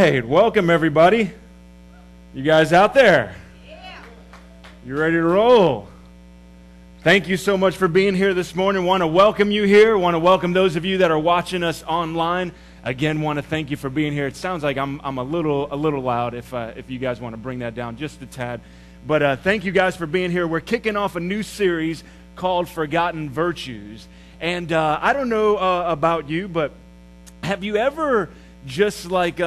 right, welcome everybody. You guys out there? You ready to roll? Thank you so much for being here this morning. Want to welcome you here. Want to welcome those of you that are watching us online. Again, want to thank you for being here. It sounds like I'm a little loud. If you guys want to bring that down just a tad. But thank you guys for being here. We're kicking off a new series called Forgotten Virtues. And I don't know about you, but have you ever just like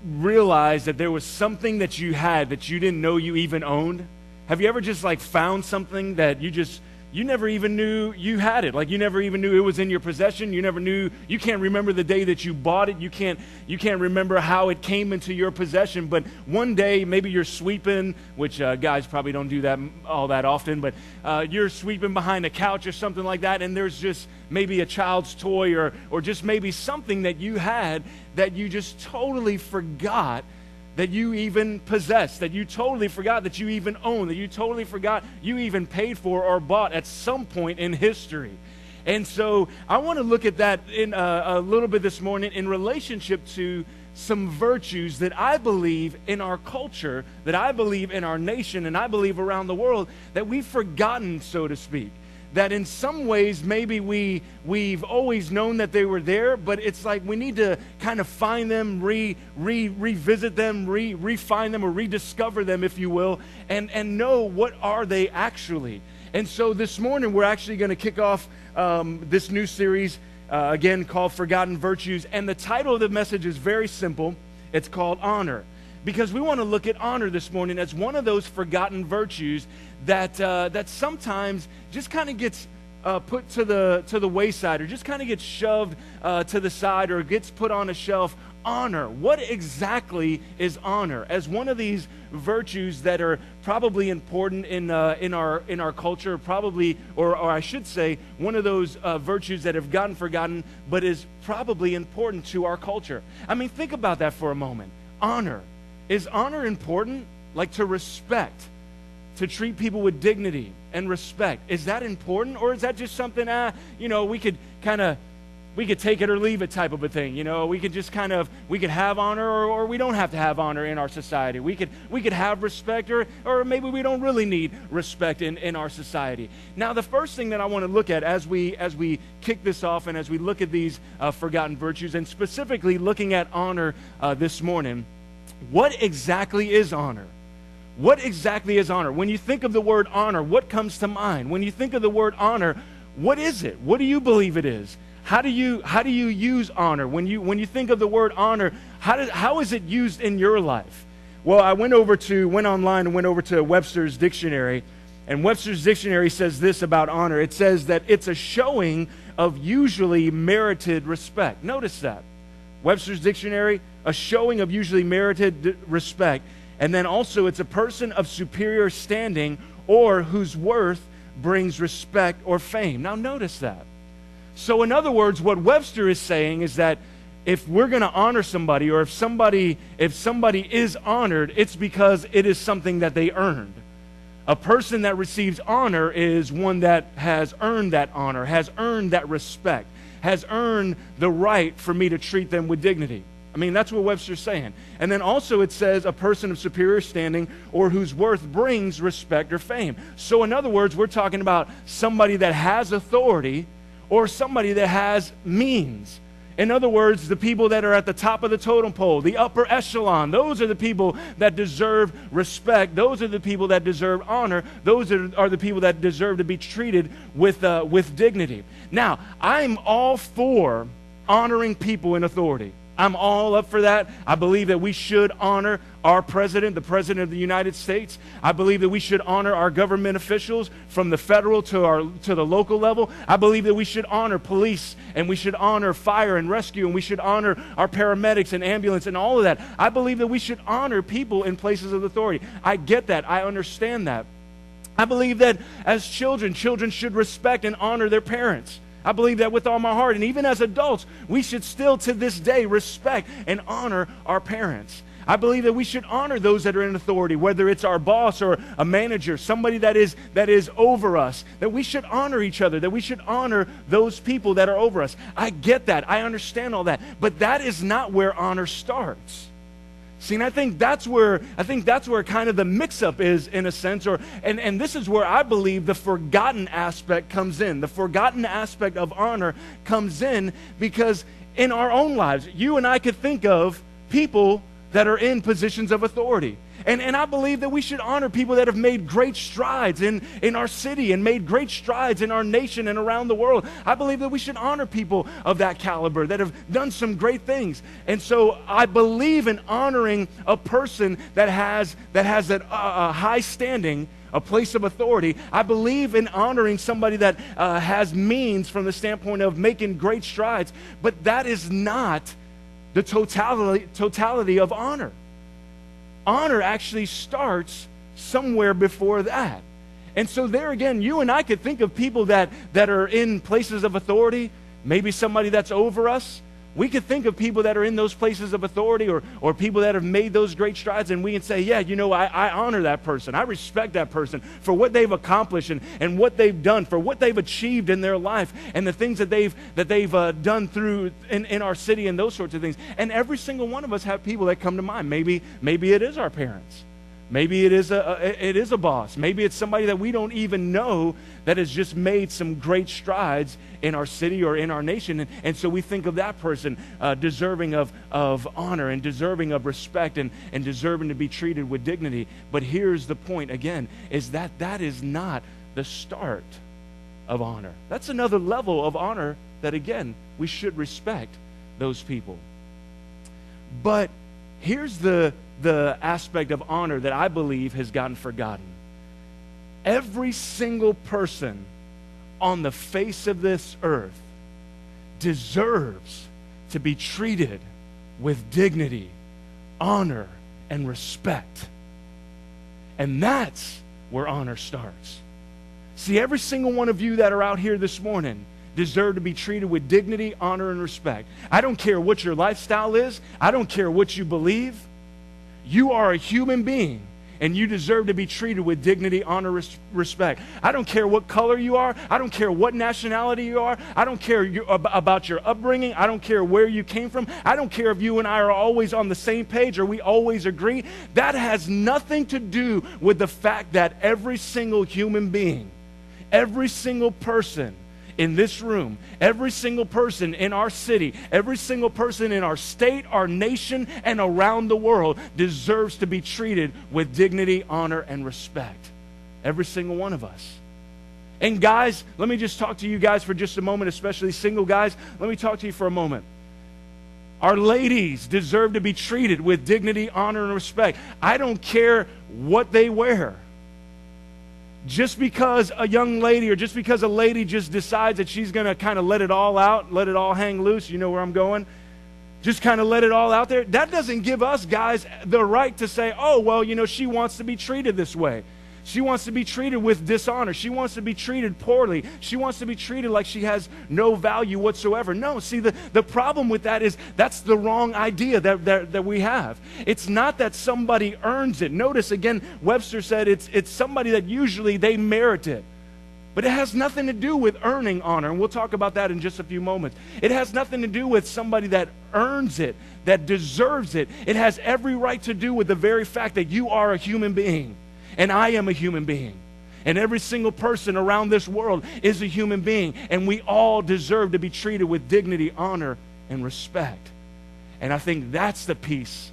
realized that there was something that you had that you didn't know you even owned? Have you ever just like found something that you never even knew you had it? Like you never even knew it was in your possession. You never knew, you can't remember the day that you bought it. You can't remember how it came into your possession. But one day, maybe you're sweeping, which guys probably don't do that all that often, but you're sweeping behind a couch or something like that, and there's just maybe a child's toy or just maybe something that you had that you just totally forgot that you even possessed, that you totally forgot that you even owned, that you totally forgot you even paid for or bought at some point in history. And so I want to look at that in a little bit this morning in relationship to some virtues that I believe in our culture, that I believe in our nation, and I believe around the world that we've forgotten, so to speak. That in some ways maybe we've always known that they were there, but it's like we need to kind of find them, revisit them, refine them, or rediscover them, if you will, and know what are they actually. And so this morning we're actually going to kick off this new series, again called Forgotten Virtues, and the title of the message is very simple. It's called Honor. Because we want to look at honor this morning as one of those forgotten virtues that sometimes just kind of gets put to the wayside, or just kind of gets shoved to the side, or gets put on a shelf. Honor. What exactly is honor? As one of these virtues that are probably important in our culture, probably, or I should say, one of those virtues that have gotten forgotten, but is probably important to our culture. I mean, think about that for a moment. Honor. Is honor important? Like to respect, to treat people with dignity and respect. Is that important, or is that just something, we could take it or leave it type of a thing? We could just we could have honor, or we don't have to have honor in our society. We could have respect, or maybe we don't really need respect in our society. Now, the first thing that I want to look at as we kick this off, and as we look at these forgotten virtues, and specifically looking at honor this morning. What exactly is honor? What exactly is honor? When you think of the word honor, what comes to mind? When you think of the word honor, what is it? What do you believe it is? How do you use honor? When you think of the word honor, how is it used in your life? Well, I went online and went over to Webster's dictionary, and Webster's dictionary says this about honor. It says that it's a showing of usually merited respect. Notice that. Webster's dictionary, a showing of usually merited respect. And then also it's a person of superior standing or whose worth brings respect or fame. Now notice that. So in other words, what Webster is saying is that if we're going to honor somebody, or if somebody is honored, it's because it is something that they earned. A person that receives honor is one that has earned that honor, has earned that respect, has earned the right for me to treat them with dignity. I mean, that's what Webster's saying. And then also it says a person of superior standing or whose worth brings respect or fame. So in other words, we're talking about somebody that has authority or somebody that has means. In other words, the people that are at the top of the totem pole, the upper echelon, those are the people that deserve respect. Those are the people that deserve honor. Those are the people that deserve to be treated with dignity. Now, I'm all for honoring people in authority. I'm all up for that. I believe that we should honor our president, the president of the United States. I believe that we should honor our government officials from the federal to the local level. I believe that we should honor police, and we should honor fire and rescue, and we should honor our paramedics and ambulance and all of that. I believe that we should honor people in places of authority. I get that. I understand that. I believe that as children should respect and honor their parents. I believe that with all my heart. And even as adults, we should still to this day respect and honor our parents. I believe that we should honor those that are in authority, whether it's our boss or a manager, somebody that is over us, that we should honor each other, that we should honor those people that are over us. I get that. I understand all that. But that is not where honor starts. See, and I think that's where kind of the mix-up is, in a sense, and this is where I believe the forgotten aspect comes in. The forgotten aspect of honor comes in because in our own lives, you and I could think of people that are in positions of authority. And I believe that we should honor people that have made great strides in our city and made great strides in our nation and around the world. I believe that we should honor people of that caliber that have done some great things. And so I believe in honoring a person that has a high standing, a place of authority. I believe in honoring somebody that has means from the standpoint of making great strides. But that is not the totality of honor. Honor actually starts somewhere before that. And so there again, you and I could think of people that are in places of authority, maybe somebody that's over us. We could think of people that are in those places of authority or people that have made those great strides, and we can say, yeah, I honor that person. I respect that person for what they've accomplished and what they've done, for what they've achieved in their life and the things that they've done through in our city and those sorts of things. And every single one of us have people that come to mind. Maybe it is our parents. Maybe it is a boss. Maybe it's somebody that we don't even know that has just made some great strides in our city or in our nation. And so we think of that person deserving of honor and deserving of respect and deserving to be treated with dignity. But here's the point again, is that is not the start of honor. That's another level of honor that, again, we should respect those people. But here's the aspect of honor that I believe has gotten forgotten. Every single person on the face of this earth deserves to be treated with dignity, honor, and respect. And that's where honor starts. See, every single one of you that are out here this morning deserve to be treated with dignity, honor, and respect. I don't care what your lifestyle is. I don't care what you believe. You are a human being, and you deserve to be treated with dignity, honor, respect. I don't care what color you are. I don't care what nationality you are. I don't care about your upbringing. I don't care where you came from. I don't care if you and I are always on the same page or we always agree. That has nothing to do with the fact that every single human being, every single person in this room, every single person in our city, every single person in our state, our nation, and around the world deserves to be treated with dignity, honor, and respect. Every single one of us. And guys, let me just talk to you guys for just a moment, especially single guys. Let me talk to you for a moment. Our ladies deserve to be treated with dignity, honor, and respect. I don't care what they wear. Just because a young lady or just because a lady just decides that she's going to kind of let it all out, let it all hang loose, you know where I'm going, just kind of let it all out there, that doesn't give us guys the right to say, oh, well, she wants to be treated this way. She wants to be treated with dishonor. She wants to be treated poorly. She wants to be treated like she has no value whatsoever. No, see, the problem with that is that's the wrong idea that we have. It's not that somebody earns it. Notice, again, Webster said it's somebody that usually they merit it. But it has nothing to do with earning honor, and we'll talk about that in just a few moments. It has nothing to do with somebody that earns it, that deserves it. It has every right to do with the very fact that you are a human being. And I am a human being. And every single person around this world is a human being. And we all deserve to be treated with dignity, honor, and respect. And I think that's the piece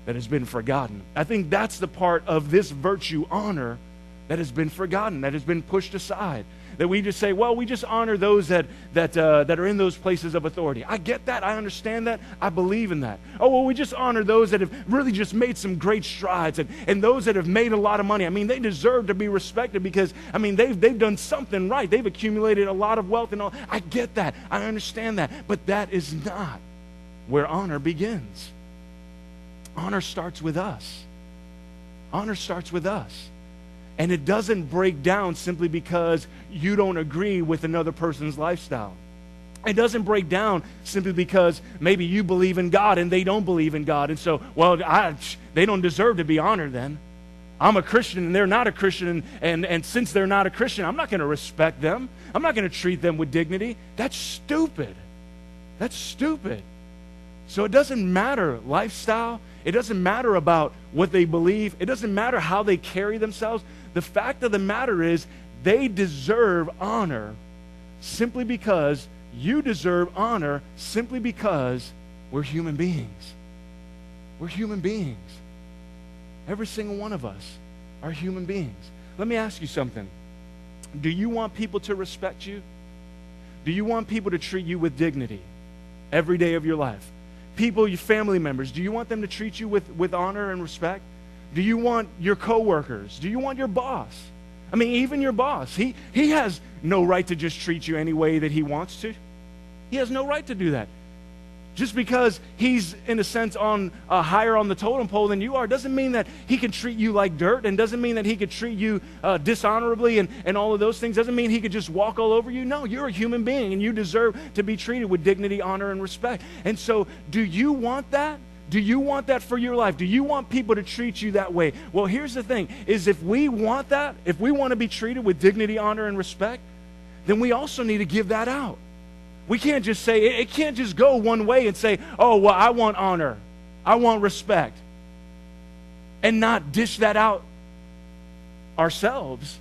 that has been forgotten. I think that's the part of this virtue, honor, that has been forgotten, that has been pushed aside. That we just say, well, we just honor those that are in those places of authority. I get that. I understand that. I believe in that. Oh, well, we just honor those that have really just made some great strides and those that have made a lot of money. I mean, they deserve to be respected because, I mean, they've done something right. They've accumulated a lot of wealth and all. I get that. I understand that. But that is not where honor begins. Honor starts with us. Honor starts with us. And it doesn't break down simply because you don't agree with another person's lifestyle. It doesn't break down simply because maybe you believe in God and they don't believe in God. And so, they don't deserve to be honored then. I'm a Christian and they're not a Christian, and since they're not a Christian, I'm not going to respect them. I'm not going to treat them with dignity. That's stupid. That's stupid. So it doesn't matter lifestyle. It doesn't matter about what they believe. It doesn't matter how they carry themselves. The fact of the matter is they deserve honor simply because you deserve honor simply because we're human beings. We're human beings. Every single one of us are human beings. Let me ask you something. Do you want people to respect you? Do you want people to treat you with dignity every day of your life? People, your family members, do you want them to treat you with honor and respect? Do you want your coworkers? Do you want your boss? I mean, even your boss, he has no right to just treat you any way that he wants to. He has no right to do that. Just because he's, in a sense, higher on the totem pole than you are, doesn't mean that he can treat you like dirt, and doesn't mean that he could treat you dishonorably and all of those things. Doesn't mean he could just walk all over you. No, you're a human being, and you deserve to be treated with dignity, honor, and respect. And so, do you want that? Do you want that for your life? Do you want people to treat you that way? Well, here's the thing, is if we want that, if we want to be treated with dignity, honor, and respect, then we also need to give that out. We can't just say, it can't just go one way and say, oh, well, I want honor, I want respect, and not dish that out ourselves,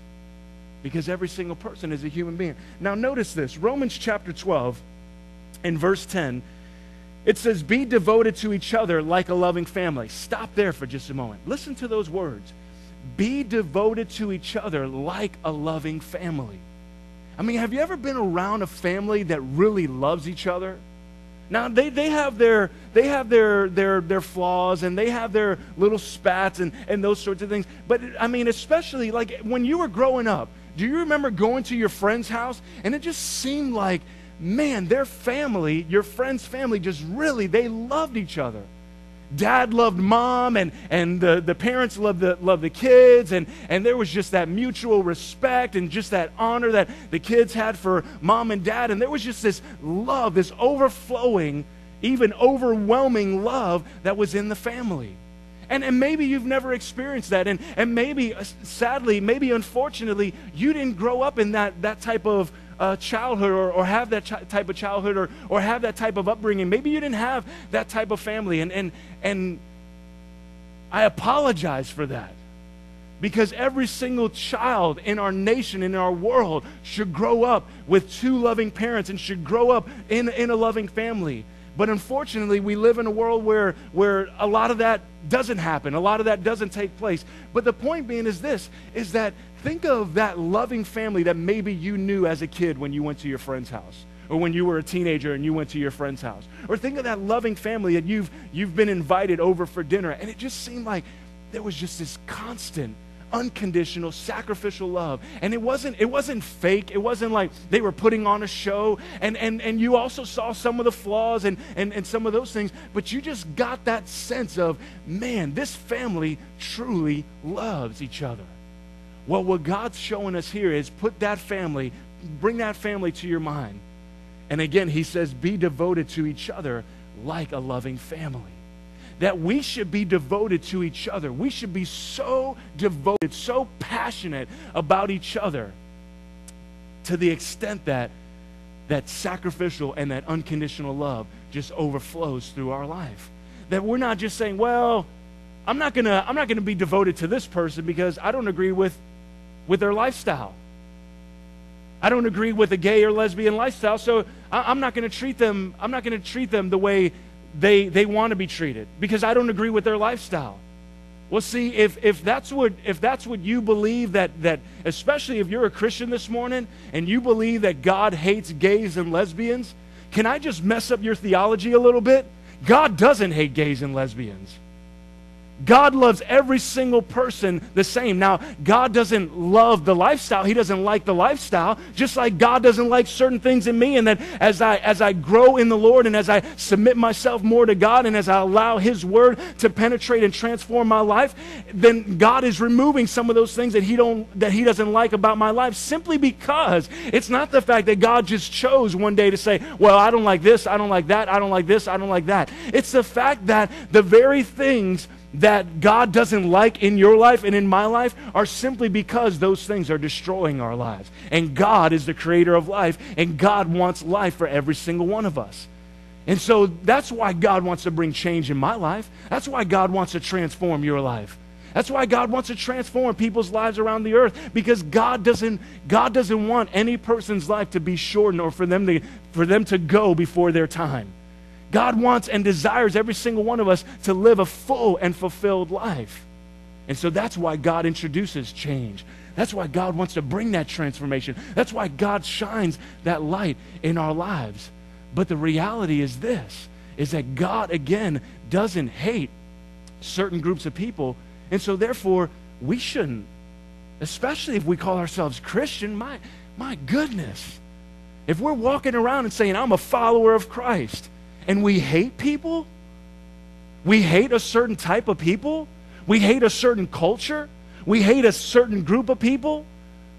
because every single person is a human being. Now notice this, Romans chapter 12 in verse 10, it says, be devoted to each other like a loving family. Stop there for just a moment. Listen to those words. Be devoted to each other like a loving family. I mean, have you ever been around a family that really loves each other? Now, they have their flaws, and they have their little spats and those sorts of things. But, I mean, especially like when you were growing up, do you remember going to your friend's house? And it just seemed like, man, their family, your friend's family, just really, they loved each other. Dad loved mom, and the parents loved the kids, and there was just that mutual respect and just that honor that the kids had for mom and dad, and there was just this love, this overflowing, even overwhelming love that was in the family. And maybe you've never experienced that, and maybe, sadly, maybe unfortunately, you didn't grow up in that type of childhood, or have that type of childhood, or have that type of upbringing. Maybe you didn't have that type of family, and I apologize for that, because every single child in our nation, in our world, should grow up with two loving parents and should grow up in a loving family. But unfortunately, we live in a world where a lot of that doesn't happen. A lot of that doesn't take place. But the point being is this, is that think of that loving family that maybe you knew as a kid when you went to your friend's house, or when you were a teenager and you went to your friend's house. Or think of that loving family that you've been invited over for dinner, and it just seemed like there was just this constant, unconditional, sacrificial love. And it wasn't fake. It wasn't like they were putting on a show. And you also saw some of the flaws and some of those things, but you just got that sense of, man, this family truly loves each other. Well, what God's showing us here is bring that family to your mind. And again, he says, be devoted to each other like a loving family. That we should be devoted to each other. We should be so devoted, so passionate about each other, to the extent that sacrificial and that unconditional love just overflows through our life. That we're not just saying, well, I'm not gonna be devoted to this person because I don't agree with their lifestyle. I don't agree with a gay or lesbian lifestyle, so I'm not going to treat them. I'm not going to treat them the way they want to be treated because I don't agree with their lifestyle. Well, see, if that's what you believe, that especially if you're a Christian this morning and you believe that God hates gays and lesbians, can I just mess up your theology a little bit? God doesn't hate gays and lesbians. God loves every single person the same. Now, God doesn't love the lifestyle. He doesn't like the lifestyle, just like God doesn't like certain things in me. And that as I grow in the Lord and as I submit myself more to God and as I allow His Word to penetrate and transform my life, then God is removing some of those things that He doesn't like about my life, simply because it's not the fact that God just chose one day to say, well, I don't like this, I don't like that, I don't like this, I don't like that. It's the fact that the very things that God doesn't like in your life and in my life are simply because those things are destroying our lives. And God is the creator of life, and God wants life for every single one of us. And so that's why God wants to bring change in my life. That's why God wants to transform your life. That's why God wants to transform people's lives around the earth, because God doesn't want any person's life to be shortened or for them to go before their time. God wants and desires every single one of us to live a full and fulfilled life. And so that's why God introduces change. That's why God wants to bring that transformation. That's why God shines that light in our lives. But the reality is this, is that God, again, doesn't hate certain groups of people. And so therefore, we shouldn't, especially if we call ourselves Christian, my goodness. If we're walking around and saying, I'm a follower of Christ, and we hate people, we hate a certain type of people, we hate a certain culture, we hate a certain group of people,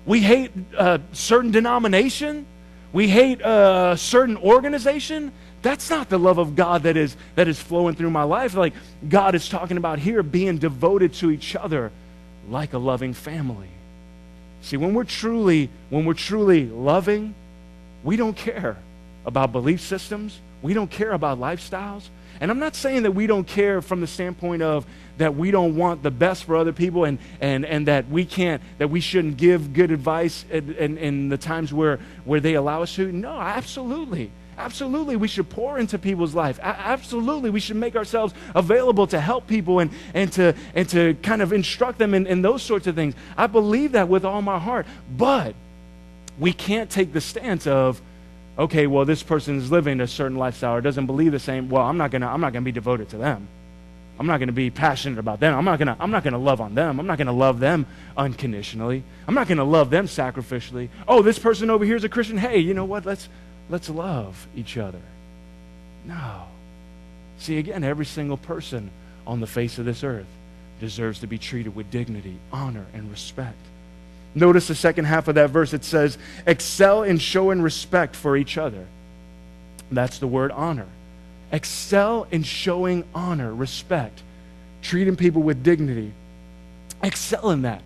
we hate a certain denomination, we hate a certain organization, that's not the love of God that is flowing through my life. Like God is talking about here, being devoted to each other like a loving family. See, when we're truly loving, we don't care about belief systems. We don't care about lifestyles. And I'm not saying that we don't care from the standpoint of that we don't want the best for other people and that we shouldn't give good advice in the times where they allow us to. No, absolutely. Absolutely, we should pour into people's life. Absolutely, we should make ourselves available to help people and to kind of instruct them in those sorts of things. I believe that with all my heart. But we can't take the stance of, okay, well, this person is living a certain lifestyle or doesn't believe the same. Well, I'm not gonna be devoted to them. I'm not gonna be passionate about them. I'm not gonna love on them. I'm not gonna love them unconditionally. I'm not gonna love them sacrificially. Oh, this person over here is a Christian. Hey, you know what? Let's love each other. No. See, again, every single person on the face of this earth deserves to be treated with dignity, honor, and respect. Notice the second half of that verse. It says, excel in showing respect for each other. That's the word honor. Excel in showing honor, respect, treating people with dignity. Excel in that.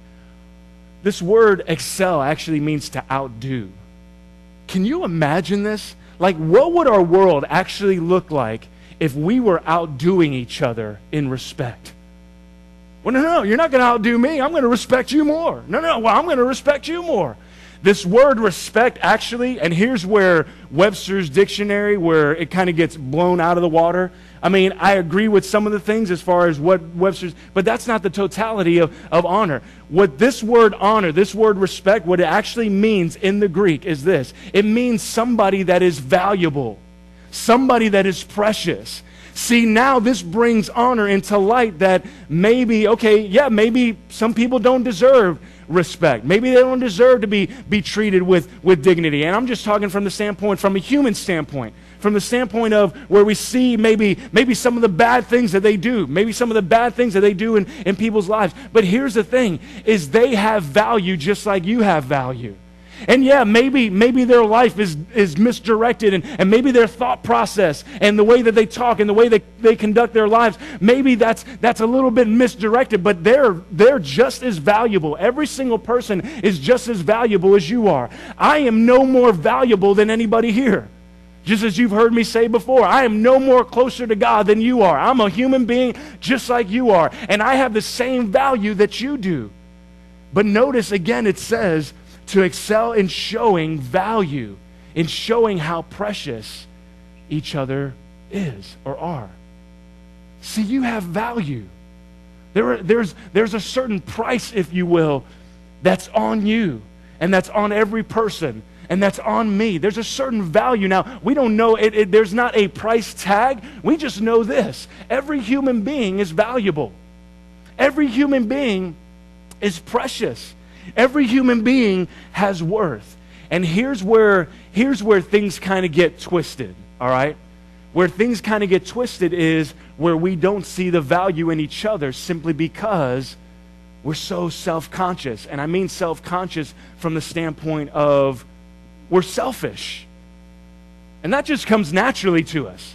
This word excel actually means to outdo. Can you imagine this? Like, what would our world actually look like if we were outdoing each other in respect? Well, no, you're not going to outdo me. I'm going to respect you more. No, well, I'm going to respect you more. This word respect actually, and here's where Webster's dictionary, where it kind of gets blown out of the water. I mean, I agree with some of the things as far as what Webster's, but that's not the totality of honor. What this word honor, this word respect, what it actually means in the Greek is this. It means somebody that is valuable, somebody that is precious. See, now this brings honor into light that maybe some people don't deserve respect. Maybe they don't deserve to be treated with dignity. And I'm just talking from a human standpoint, from the standpoint of where we see maybe some of the bad things that they do, maybe some of the bad things that they do in people's lives. But here's the thing, is they have value just like you have value. And yeah, maybe their life is misdirected and maybe their thought process and the way that they talk and the way they conduct their lives, maybe that's a little bit misdirected, but they're just as valuable. Every single person is just as valuable as you are. I am no more valuable than anybody here. Just as you've heard me say before, I am no more closer to God than you are. I'm a human being just like you are, and I have the same value that you do. But notice again, it says, to excel in showing value, in showing how precious each other is or are. See, you have value. There's a certain price, if you will, that's on you, and that's on every person, and that's on me. There's a certain value. Now, we don't know, there's not a price tag. We just know this. Every human being is valuable. Every human being is precious. Every human being has worth. And here's where things kind of get twisted, all right? Where things kind of get twisted is where we don't see the value in each other simply because we're so self-conscious. And I mean self-conscious from the standpoint of we're selfish. And that just comes naturally to us.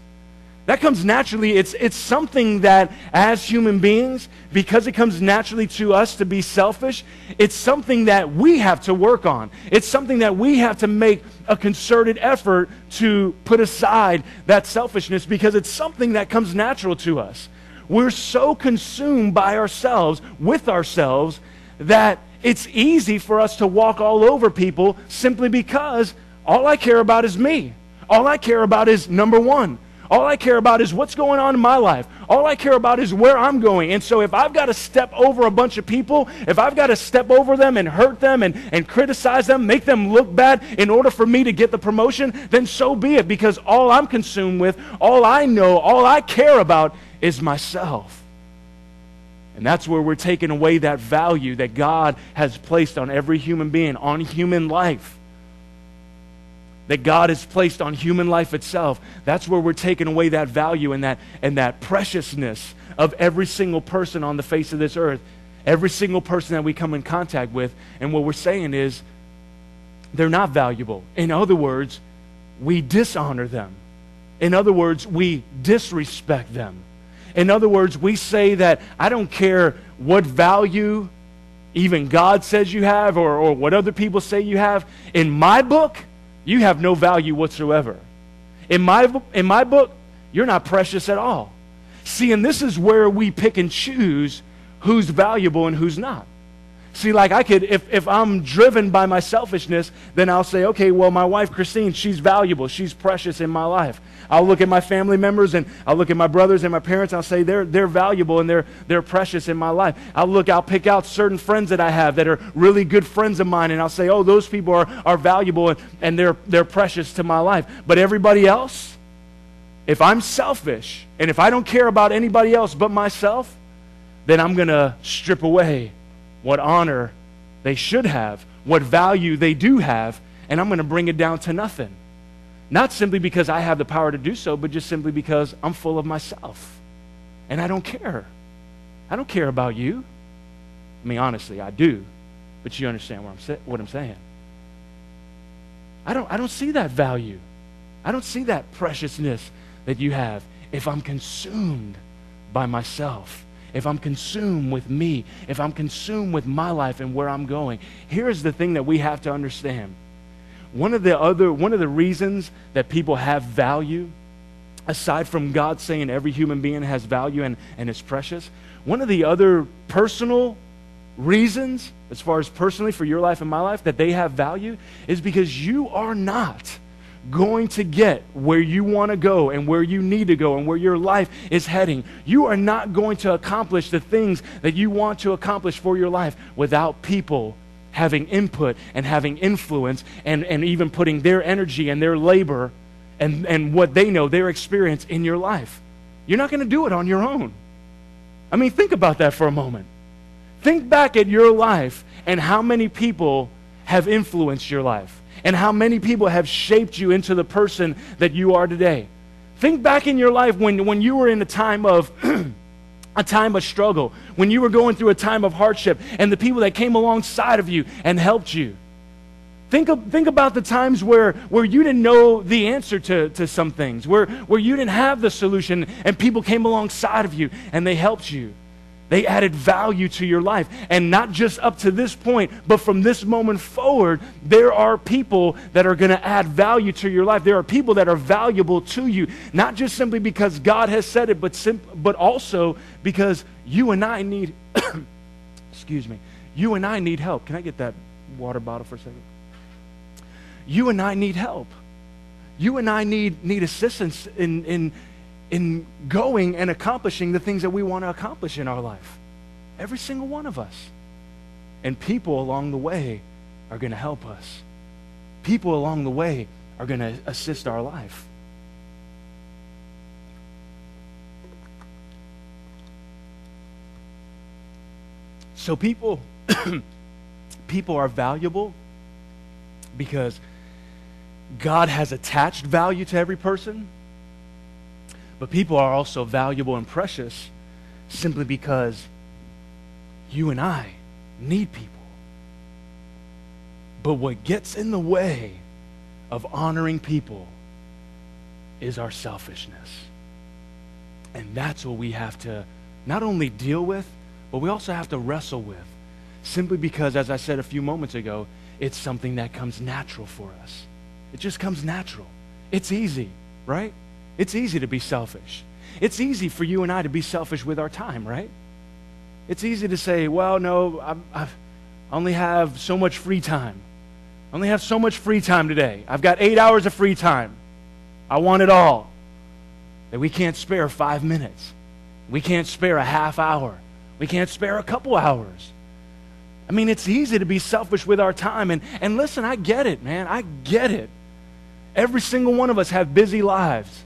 That comes naturally. It's something that as human beings, because it comes naturally to us to be selfish, it's something that we have to work on. It's something that we have to make a concerted effort to put aside that selfishness because it's something that comes natural to us. We're so consumed by ourselves, with ourselves, that it's easy for us to walk all over people simply because all I care about is me. All I care about is number one. All I care about is what's going on in my life. All I care about is where I'm going. And so if I've got to step over a bunch of people, if I've got to step over them and hurt them and criticize them, make them look bad in order for me to get the promotion, then so be it. Because all I'm consumed with, all I know, all I care about is myself. And that's where we're taking away that value that God has placed on every human being, on human life. That God has placed on human life itself. That's where we're taking away that value and that preciousness of every single person on the face of this earth, every single person that we come in contact with. And what we're saying is they're not valuable. In other words, we dishonor them. In other words, we disrespect them. In other words, we say that I don't care what value even God says you have or what other people say you have. In my book, you have no value whatsoever. In my book, you're not precious at all. See, and this is where we pick and choose who's valuable and who's not. See, like I could, if I'm driven by my selfishness, then I'll say, okay, well, my wife, Christine, she's valuable. She's precious in my life. I'll look at my family members and I'll look at my brothers and my parents. And I'll say they're valuable and they're precious in my life. I'll pick out certain friends that I have that are really good friends of mine. And I'll say, oh, those people are valuable and they're precious to my life. But everybody else, if I'm selfish and if I don't care about anybody else but myself, then I'm going to strip away what honor they should have, what value they do have, and I'm going to bring it down to nothing. Not simply because I have the power to do so, but just simply because I'm full of myself. And I don't care. I don't care about you. I mean, honestly, I do. But you understand what I'm saying. I don't see that value. I don't see that preciousness that you have if I'm consumed by myself. If I'm consumed with me, if I'm consumed with my life and where I'm going. Here's the thing that we have to understand. One of the reasons that people have value, aside from God saying every human being has value and is precious, one of the other personal reasons, as far as personally for your life and my life, that they have value is because you are not going to get where you want to go and where you need to go and where your life is heading. You are not going to accomplish the things that you want to accomplish for your life without people having input and having influence and even putting their energy and their labor and what they know, their experience in your life. You're not going to do it on your own. I mean, think about that for a moment. Think back at your life and how many people have influenced your life. And how many people have shaped you into the person that you are today. Think back in your life when you were in a time of struggle, when you were going through a time of hardship, and the people that came alongside of you and helped you. Think about the times where you didn't know the answer to some things, where you didn't have the solution, and people came alongside of you and they helped you. They added value to your life. And not just up to this point, but from this moment forward, there are people that are going to add value to your life. There are people that are valuable to you, not just simply because God has said it, but also because you and I need, excuse me, you and I need help. Can I get that water bottle for a second? You and I need help. You and I need assistance in going and accomplishing the things that we want to accomplish in our life. Every single one of us. And people along the way are going to help us. People along the way are going to assist our life. So people, people are valuable because God has attached value to every person, but people are also valuable and precious simply because you and I need people. But what gets in the way of honoring people is our selfishness. And that's what we have to not only deal with, but we also have to wrestle with. Simply because, as I said a few moments ago, it's something that comes natural for us. It just comes natural. It's easy, right? It's easy to be selfish. It's easy for you and I to be selfish with our time, right? It's easy to say, well, no, I only have so much free time. I only have so much free time today. I've got 8 hours of free time. I want it all. That we can't spare 5 minutes. We can't spare a half hour. We can't spare a couple hours. I mean, it's easy to be selfish with our time. And listen, I get it, man. I get it. Every single one of us have busy lives.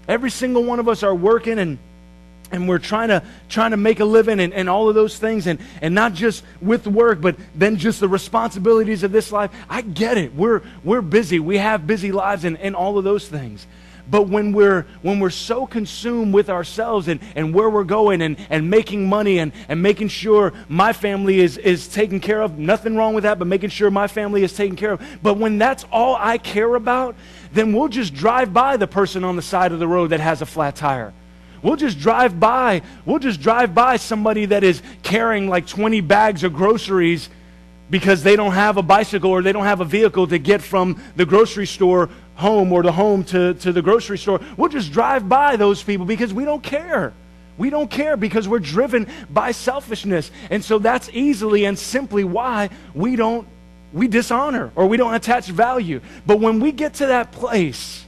Every single one of us are working and we're trying to make a living and all of those things, and not just with work, but then just the responsibilities of this life. I get it. We're busy. We have busy lives and all of those things. But when we're so consumed with ourselves and where we're going and making money and making sure my family is taken care of, nothing wrong with that, but making sure my family is taken care of. But when that's all I care about, then we'll just drive by the person on the side of the road that has a flat tire. We'll just drive by somebody that is carrying like 20 bags of groceries because they don't have a bicycle or they don't have a vehicle to get from the grocery store home or the home to the grocery store. We'll just drive by those people because we don't care. We don't care because we're driven by selfishness. And so that's easily and simply why we dishonor or we don't attach value. But when we get to that place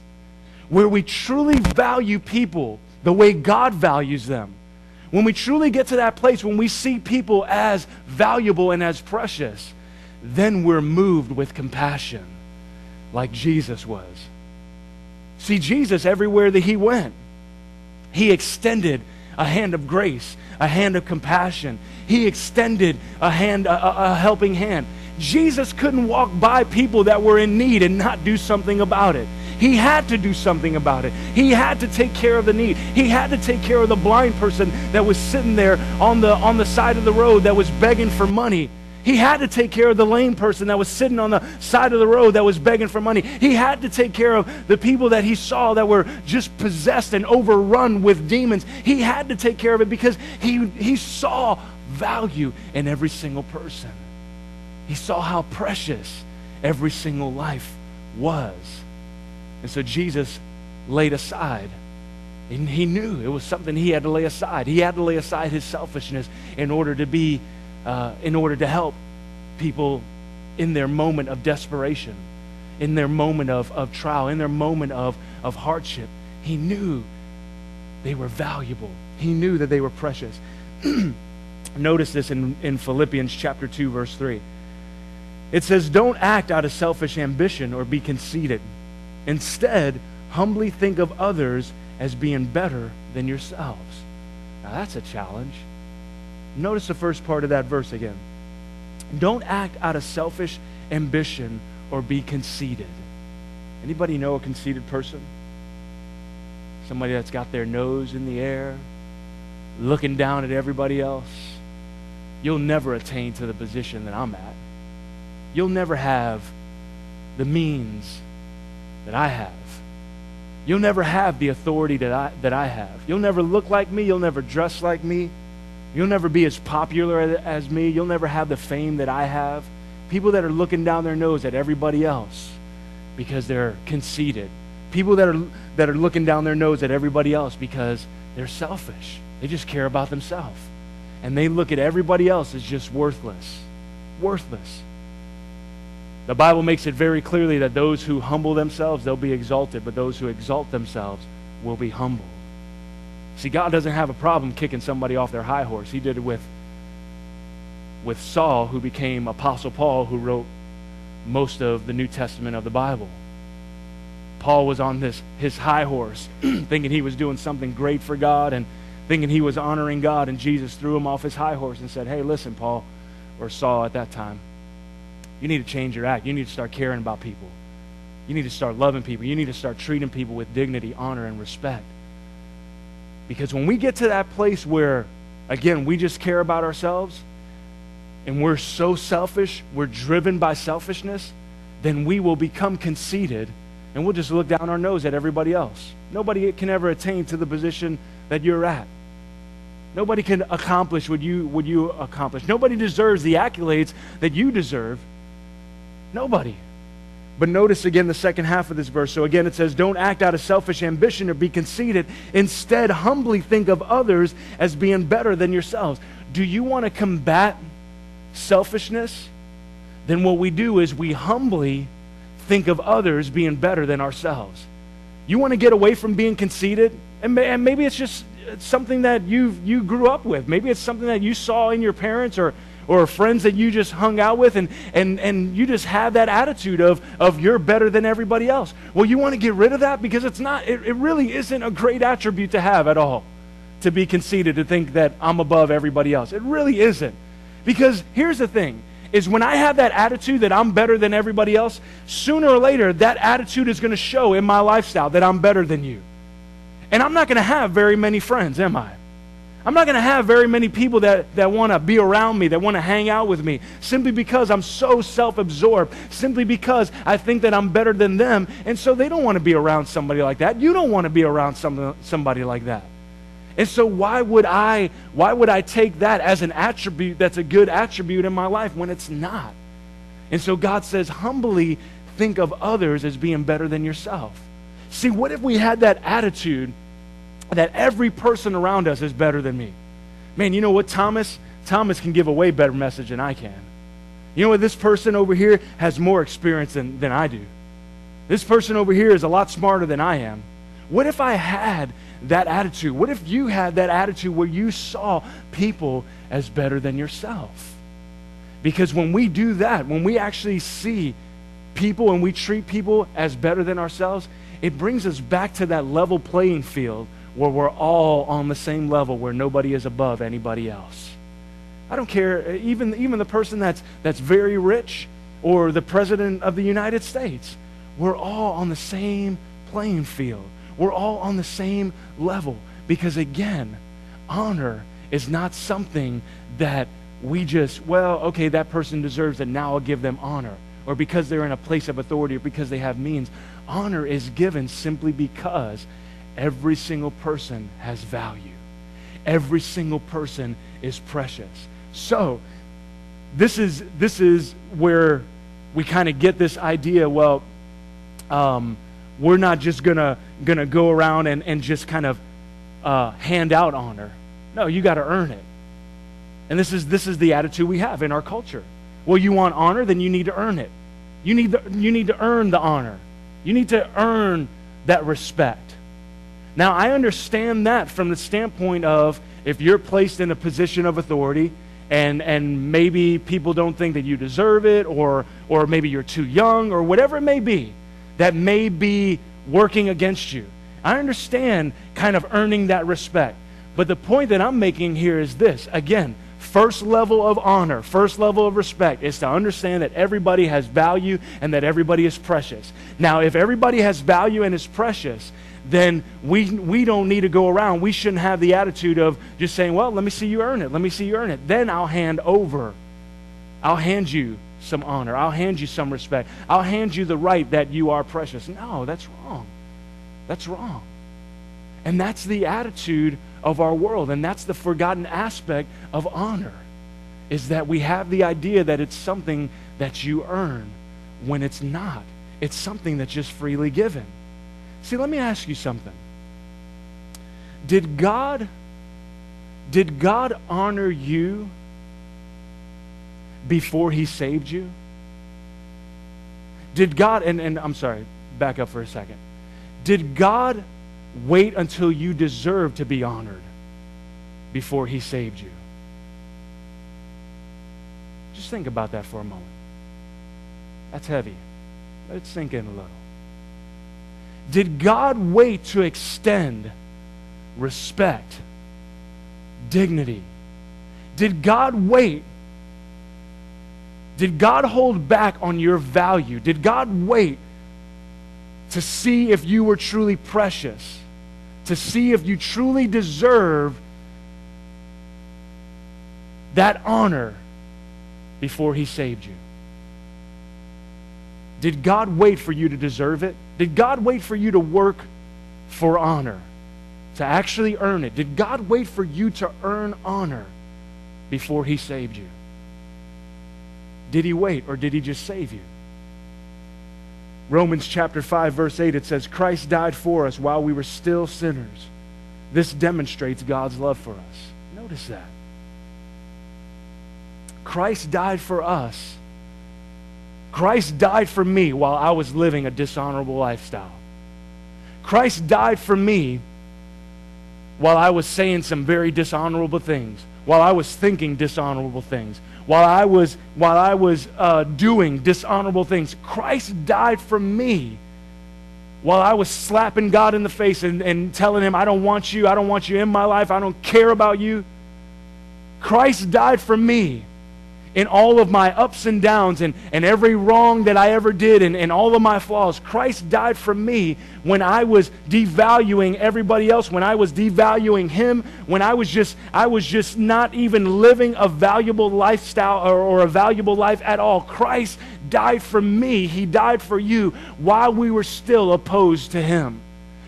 where we truly value people the way God values them, when we truly get to that place when we see people as valuable and as precious, then we're moved with compassion like Jesus was. See, Jesus, everywhere that he went, he extended a hand of grace, a hand of compassion. He extended a helping hand. Jesus couldn't walk by people that were in need and not do something about it. He had to do something about it. He had to take care of the need. He had to take care of the blind person that was sitting there on the side of the road that was begging for money. He had to take care of the lame person that was sitting on the side of the road that was begging for money. He had to take care of the people that he saw that were just possessed and overrun with demons. He had to take care of it because he saw value in every single person. He saw how precious every single life was. And so Jesus laid aside, and he knew it was something he had to lay aside. He had to lay aside his selfishness in order to help people in their moment of desperation, in their moment of trial, in their moment of hardship. He knew they were valuable. He knew that they were precious. Notice this in Philippians chapter 2, verse 3. It says, "Don't act out of selfish ambition or be conceited. Instead, humbly think of others as being better than yourselves." Now that's a challenge. Notice the first part of that verse again. Don't act out of selfish ambition or be conceited. Anybody know a conceited person? Somebody that's got their nose in the air, looking down at everybody else. You'll never attain to the position that I'm at. You'll never have the means that I have. You'll never have the authority that I have. You'll never look like me. You'll never dress like me. You'll never be as popular as me. You'll never have the fame that I have. People that are looking down their nose at everybody else because they're conceited. People that are looking down their nose at everybody else because they're selfish. They just care about themselves. And they look at everybody else as just worthless. Worthless. The Bible makes it very clearly that those who humble themselves, they'll be exalted, but those who exalt themselves will be humbled. See, God doesn't have a problem kicking somebody off their high horse. He did it with Saul, who became Apostle Paul, who wrote most of the New Testament of the Bible. Paul was on his high horse, thinking he was doing something great for God and thinking he was honoring God, and Jesus threw him off his high horse and said, hey, listen, Paul, or Saul at that time, you need to change your act. You need to start caring about people. You need to start loving people. You need to start treating people with dignity, honor, and respect. Because when we get to that place where, again, we just care about ourselves, and we're so selfish, we're driven by selfishness, then we will become conceited, and we'll just look down our nose at everybody else. Nobody can ever attain to the position that you're at. Nobody can accomplish what you accomplish. Nobody deserves the accolades that you deserve. Nobody. But notice again the second half of this verse. So again it says, don't act out of selfish ambition or be conceited. Instead, humbly think of others as being better than yourselves. Do you want to combat selfishness? Then what we do is we humbly think of others being better than ourselves. You want to get away from being conceited? And maybe it's just something that you grew up with. Maybe it's something that you saw in your parents or friends that you just hung out with, and you just have that attitude of you're better than everybody else. Well, you want to get rid of that because it really isn't a great attribute to have at all, to be conceited, to think that I'm above everybody else. It really isn't. Because here's the thing, is when I have that attitude that I'm better than everybody else, sooner or later that attitude is going to show in my lifestyle that I'm better than you. And I'm not going to have very many friends, am I? I'm not going to have very many people that want to be around me, that want to hang out with me, simply because I'm so self-absorbed, simply because I think that I'm better than them, and so they don't want to be around somebody like that. You don't want to be around somebody like that. And so why would I take that as an attribute that's a good attribute in my life when it's not? And so God says, humbly think of others as being better than yourself. See, what if we had that attitude that every person around us is better than me? Man, you know what, Thomas can give a way better message than I can. You know what, this person over here has more experience than I do. This person over here is a lot smarter than I am. What if I had that attitude? What if you had that attitude where you saw people as better than yourself? Because when we do that, when we actually see people and we treat people as better than ourselves, it brings us back to that level playing field where we're all on the same level, where nobody is above anybody else. I don't care, even the person that's very rich or the president of the United States, we're all on the same playing field. We're all on the same level, because again, honor is not something that we just, well, okay, that person deserves it, now I'll give them honor. Or because they're in a place of authority, or because they have means. Honor is given simply because every single person has value. Every single person is precious. So, this is where we kind of get this idea, well, we're not just gonna go around and just kind of hand out honor. No, you got to earn it. And this is the attitude we have in our culture. Well, you want honor, then you need to earn it. You need to earn the honor. You need to earn that respect. Now, I understand that from the standpoint of if you're placed in a position of authority and maybe people don't think that you deserve it, or maybe you're too young, or whatever it may be, that may be working against you. I understand kind of earning that respect. But the point that I'm making here is this. Again, first level of honor, first level of respect is to understand that everybody has value and that everybody is precious. Now, if everybody has value and is precious, then we don't need to go around. We shouldn't have the attitude of just saying, well, let me see you earn it. Let me see you earn it. Then I'll hand you some honor. I'll hand you some respect. I'll hand you the right that you are precious. No, that's wrong. That's wrong. And that's the attitude of our world, and that's the forgotten aspect of honor, is that we have the idea that it's something that you earn when it's not. It's something that's just freely given. See, let me ask you something. Did God honor you before he saved you? Did God, and I'm sorry, back up for a second. Did God wait until you deserved to be honored before he saved you? Just think about that for a moment. That's heavy. Let it sink in a little. Did God wait to extend respect dignity? Did God wait? Did God hold back on your value? Did God wait to see if you were truly precious? To see if you truly deserve that honor before He saved you? Did God wait for you to deserve it? Did God wait for you to work for honor, to actually earn it? Did God wait for you to earn honor before He saved you? Did He wait, or did He just save you? Romans chapter 5, verse 8, it says, Christ died for us while we were still sinners. This demonstrates God's love for us. Notice that. Christ died for us. Christ died for me while I was living a dishonorable lifestyle. Christ died for me while I was saying some very dishonorable things, while I was thinking dishonorable things, while I was doing dishonorable things. Christ died for me while I was slapping God in the face and telling Him, I don't want you in my life, I don't care about you. Christ died for me in all of my ups and downs and every wrong that I ever did and all of my flaws. Christ died for me when I was devaluing everybody else, when I was devaluing Him, when I was just not even living a valuable lifestyle or a valuable life at all. Christ died for me. He died for you while we were still opposed to Him,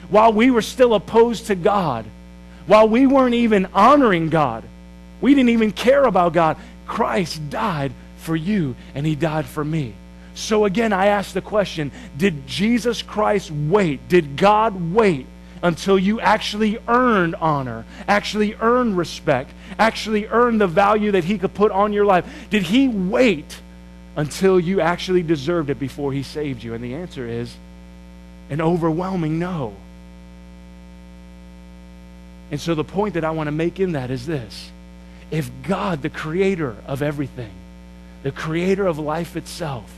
while we were still opposed to God, while we weren't even honoring God. We didn't even care about God. Christ died for you, and He died for me. So again, I ask the question, did Jesus Christ wait? Did God wait until you actually earned honor, actually earned respect, actually earned the value that He could put on your life? Did He wait until you actually deserved it before He saved you? And the answer is an overwhelming no. And so the point that I want to make in that is this. If God, the creator of everything, the creator of life itself,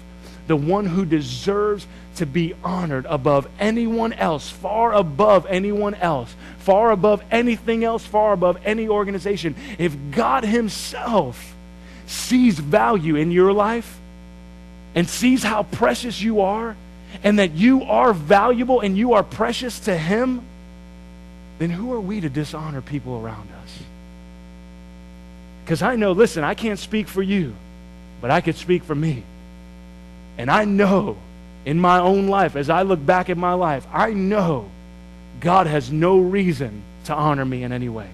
the one who deserves to be honored above anyone else, far above anyone else, far above anything else, far above any organization, if God Himself sees value in your life and sees how precious you are and that you are valuable and you are precious to Him, then who are we to dishonor people around us? Because I know, listen, I can't speak for you, but I could speak for me. And I know in my own life, as I look back at my life, I know God has no reason to honor me in any way.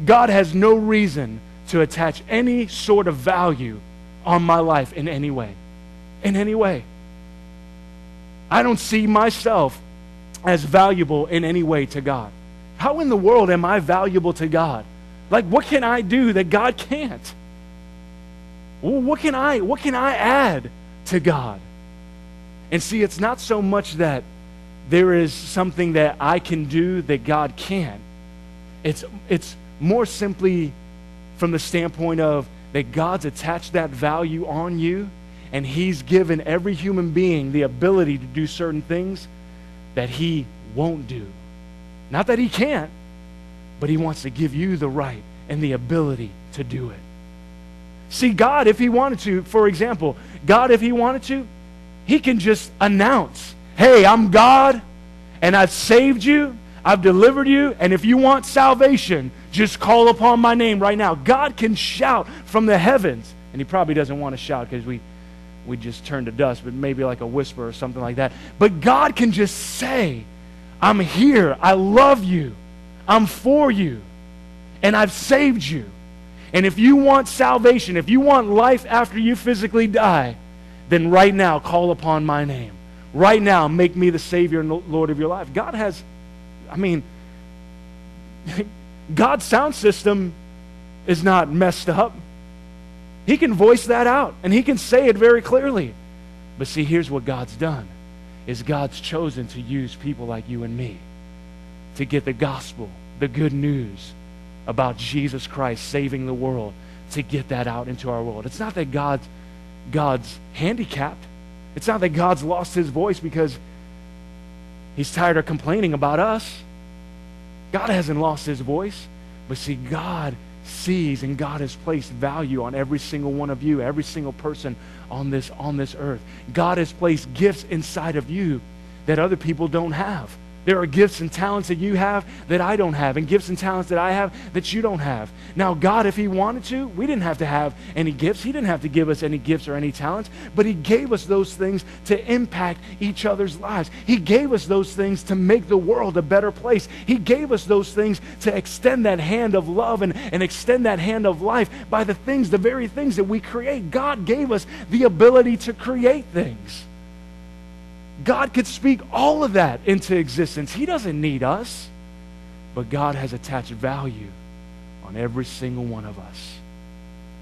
God has no reason to attach any sort of value on my life in any way. In any way. I don't see myself as valuable in any way to God. How in the world am I valuable to God? Like, what can I do that God can't? What can I add to God? And see, it's not so much that there is something that I can do that God can't. It's more simply from the standpoint of that God's attached that value on you, and He's given every human being the ability to do certain things that He won't do. Not that He can't, but He wants to give you the right and the ability to do it. See, God, if He wanted to, for example, God, if He wanted to, He can just announce, hey, I'm God, and I've saved you, I've delivered you, and if you want salvation, just call upon my name right now. God can shout from the heavens, and He probably doesn't want to shout because we just turn to dust, but maybe like a whisper or something like that. But God can just say, I'm here, I love you, I'm for you, and I've saved you. And if you want salvation, if you want life after you physically die, then right now call upon my name. Right now make me the Savior and Lord of your life. God has, God's sound system is not messed up. He can voice that out, and He can say it very clearly. But see, here's what God's done, is God's chosen to use people like you and me to get the gospel, the good news about Jesus Christ saving the world, to get that out into our world. It's not that God's handicapped. It's not that God's lost His voice because He's tired of complaining about us. God hasn't lost His voice. But see, God sees and God has placed value on every single one of you, every single person on this earth. God has placed gifts inside of you that other people don't have. There are gifts and talents that you have that I don't have, and gifts and talents that I have that you don't have. Now, God, if he wanted to, we didn't have to have any gifts. He didn't have to give us any gifts or any talents, but he gave us those things to impact each other's lives. He gave us those things to make the world a better place. He gave us those things to extend that hand of love and extend that hand of life by the very things that we create. God gave us the ability to create things. God could speak all of that into existence. He doesn't need us. But God has attached value on every single one of us.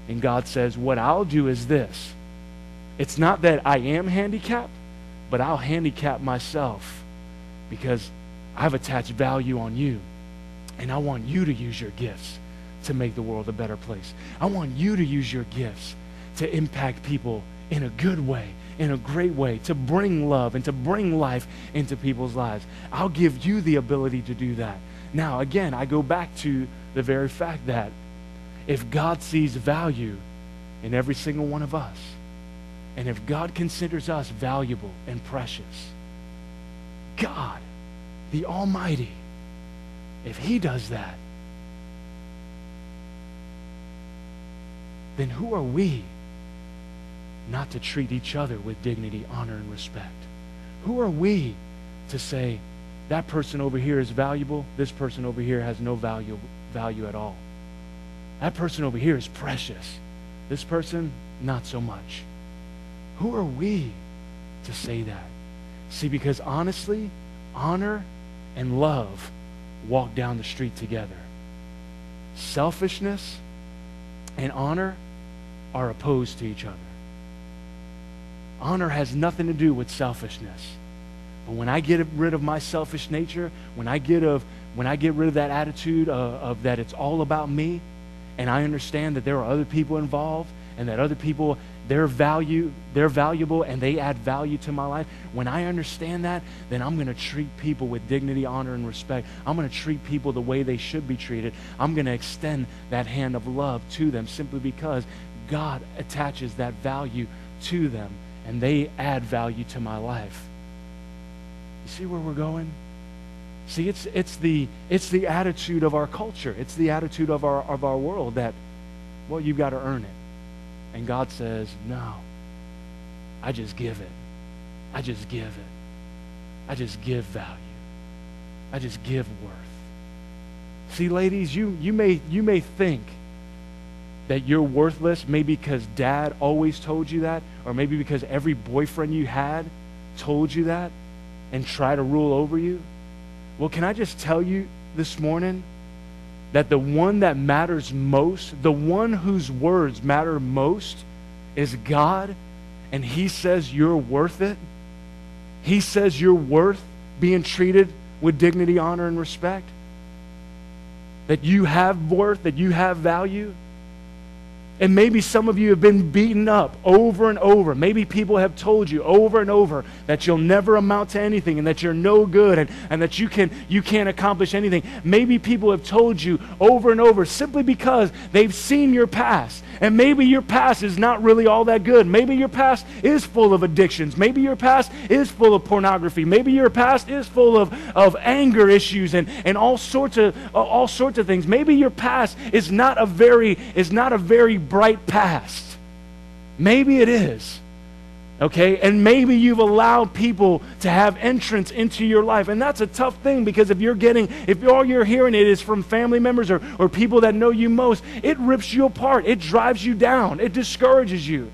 And God says, what I'll do is this. It's not that I am handicapped, but I'll handicap myself because I've attached value on you. And I want you to use your gifts to make the world a better place. I want you to use your gifts to impact people in a good way, in a great way, to bring love and to bring life into people's lives. I'll give you the ability to do that. Now, again, I go back to the very fact that if God sees value in every single one of us, and if God considers us valuable and precious, God, the Almighty, if he does that, then who are we not to treat each other with dignity, honor, and respect? Who are we to say, that person over here is valuable, this person over here has no value at all? That person over here is precious, this person, not so much. Who are we to say that? See, because honestly, honor and love walk down the street together. Selfishness and honor are opposed to each other. Honor has nothing to do with selfishness. But when I get rid of my selfish nature, when I get rid of that attitude of that it's all about me, and I understand that there are other people involved and that other people, they're valuable and they add value to my life. When I understand that, then I'm going to treat people with dignity, honor, and respect. I'm going to treat people the way they should be treated. I'm going to extend that hand of love to them simply because God attaches that value to them and they add value to my life. You see where we're going? See, it's the attitude of our culture. It's the attitude of our world that, well, you've got to earn it. And God says, no, I just give it. I just give it. I just give value. I just give worth. See, ladies, you may think that you're worthless, maybe because dad always told you that, or maybe because every boyfriend you had told you that and tried to rule over you. Well, can I just tell you this morning that the one that matters most, the one whose words matter most, is God, and he says you're worth it. He says you're worth being treated with dignity, honor, and respect. That you have worth, that you have value. And maybe some of you have been beaten up over and over. Maybe people have told you over and over that you'll never amount to anything and that you're no good and that you can't accomplish anything. Maybe people have told you over and over simply because they've seen your past. And maybe your past is not really all that good. Maybe your past is full of addictions. Maybe your past is full of pornography. Maybe your past is full of anger issues and all sorts of things. Maybe your past is not a very bright past. Maybe it is. Okay? And maybe you've allowed people to have entrance into your life. And that's a tough thing because if all you're hearing it is from family members or people that know you most, it rips you apart. It drives you down. It discourages you.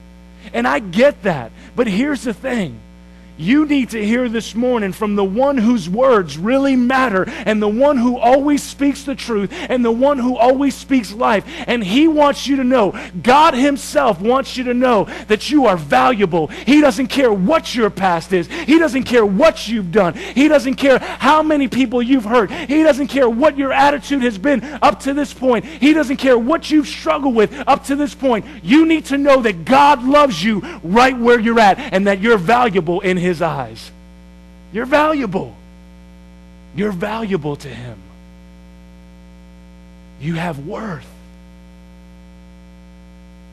And I get that. But here's the thing. You need to hear this morning from the one whose words really matter and the one who always speaks the truth and the one who always speaks life. And he wants you to know, God himself wants you to know that you are valuable. He doesn't care what your past is. He doesn't care what you've done. He doesn't care how many people you've hurt. He doesn't care what your attitude has been up to this point. He doesn't care what you've struggled with up to this point. You need to know that God loves you right where you're at and that you're valuable in his eyes. You're valuable. You're valuable to him. You have worth.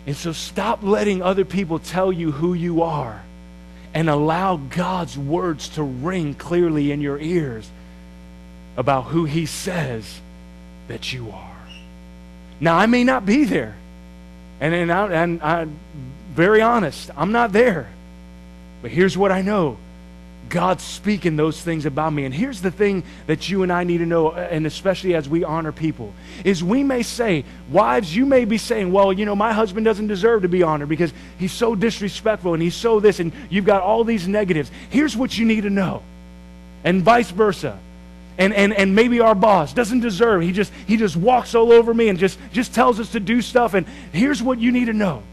And so stop letting other people tell you who you are and allow God's words to ring clearly in your ears about who he says that you are. Now, I may not be there. And I'm very honest, I'm not there. But here's what I know. God's speaking those things about me. And here's the thing that you and I need to know, and especially as we honor people, is we may say, wives, you may be saying, well, you know, my husband doesn't deserve to be honored because he's so disrespectful and he's so this, and you've got all these negatives. Here's what you need to know. And vice versa. And maybe our boss doesn't deserve. He just walks all over me and just tells us to do stuff. And here's what you need to know.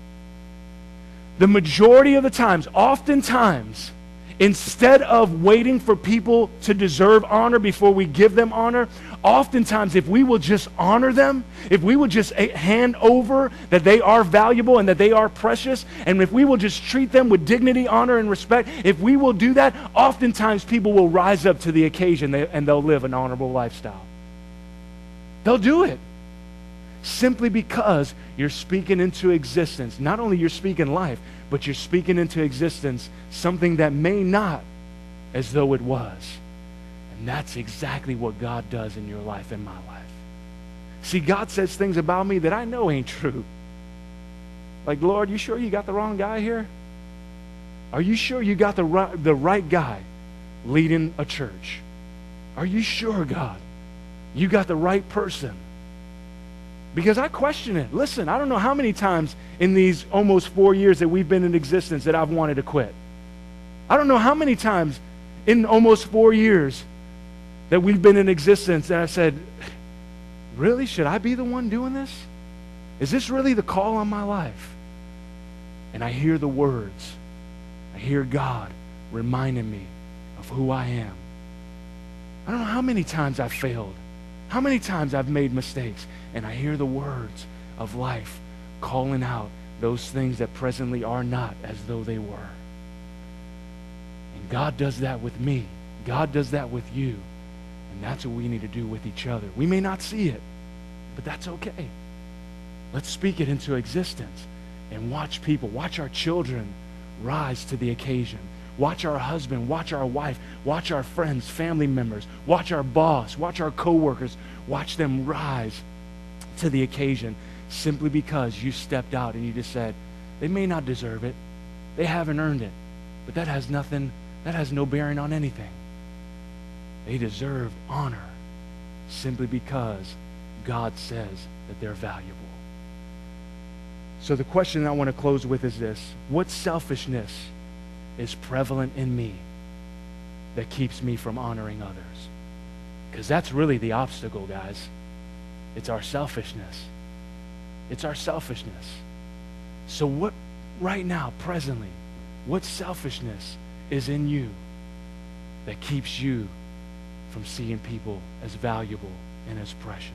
The majority of the times, oftentimes, instead of waiting for people to deserve honor before we give them honor, oftentimes if we will just honor them, if we will just hand over that they are valuable and that they are precious, and if we will just treat them with dignity, honor, and respect, if we will do that, oftentimes people will rise up to the occasion and they'll live an honorable lifestyle. They'll do it. Simply because you're speaking into existence. Not only you're speaking life, but you're speaking into existence something that may not as though it was. And that's exactly what God does in your life and my life. See, God says things about me that I know ain't true. Like, Lord, you sure you got the wrong guy here? Are you sure you got the right guy leading a church? Are you sure, God, you got the right person? Because I question it. Listen, I don't know how many times in these almost 4 years that we've been in existence that I've wanted to quit. I don't know how many times in almost 4 years that we've been in existence that I've said, really, should I be the one doing this? Is this really the call on my life? And I hear the words. I hear God reminding me of who I am. I don't know how many times I've failed. How many times I've made mistakes, and I hear the words of life calling out those things that presently are not as though they were. And God does that with me. God does that with you. And that's what we need to do with each other. We may not see it, but that's okay. Let's speak it into existence and watch people, watch our children rise to the occasion. Watch our husband, watch our wife, watch our friends, family members, watch our boss, watch our coworkers, watch them rise to the occasion simply because you stepped out and you just said, they may not deserve it. They haven't earned it. But that has no bearing on anything. They deserve honor simply because God says that they're valuable. So the question I want to close with is this: what selfishness is prevalent in me that keeps me from honoring others? Because that's really the obstacle, guys. It's our selfishness. It's our selfishness. So what, right now, presently, what selfishness is in you that keeps you from seeing people as valuable and as precious?